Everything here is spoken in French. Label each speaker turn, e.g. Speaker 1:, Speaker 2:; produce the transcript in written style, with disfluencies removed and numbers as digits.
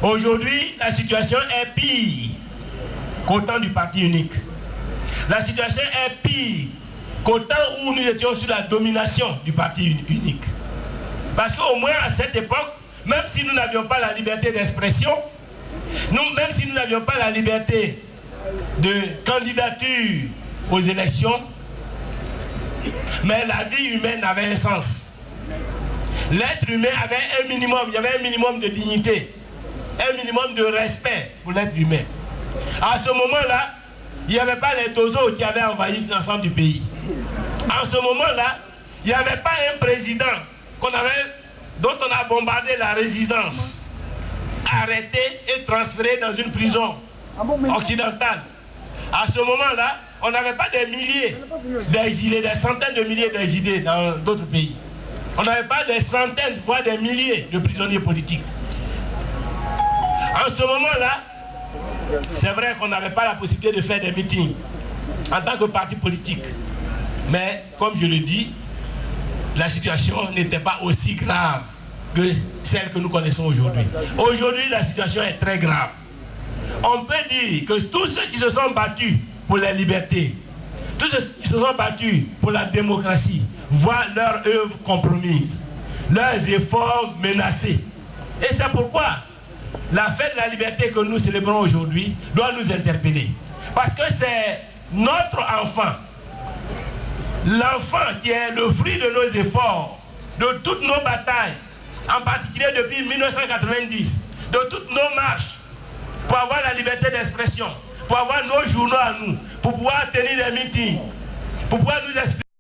Speaker 1: Aujourd'hui, la situation est pire qu'au temps du parti unique. La situation est pire qu'au temps où nous étions sous la domination du parti unique. Parce qu'au moins à cette époque, même si nous n'avions pas la liberté d'expression, même si nous n'avions pas la liberté de candidature aux élections, mais la vie humaine avait un sens. L'être humain avait un minimum, il y avait un minimum de dignité, un minimum de respect pour l'être humain. À ce moment-là, il n'y avait pas les tozos qui avaient envahi l'ensemble du pays. En ce moment-là, il n'y avait pas un président dont on a bombardé la résidence, arrêté et transféré dans une prison occidentale. À ce moment-là, on n'avait pas des milliers d'exilés, des centaines de milliers d'exilés dans d'autres pays. On n'avait pas des centaines, voire des milliers de prisonniers politiques. En ce moment-là, c'est vrai qu'on n'avait pas la possibilité de faire des meetings en tant que parti politique. Mais, comme je le dis, la situation n'était pas aussi grave que celle que nous connaissons aujourd'hui. Aujourd'hui, la situation est très grave. On peut dire que tous ceux qui se sont battus pour la liberté, tous ceux qui se sont battus pour la démocratie, voient leur œuvre compromise, leurs efforts menacés. Et c'est pourquoi la fête de la liberté que nous célébrons aujourd'hui doit nous interpeller. Parce que c'est notre enfant, l'enfant qui est le fruit de nos efforts, de toutes nos batailles, en particulier depuis 1990, de toutes nos marches, pour avoir la liberté d'expression, pour avoir nos journaux à nous, pour pouvoir tenir des meetings, pour pouvoir nous expliquer.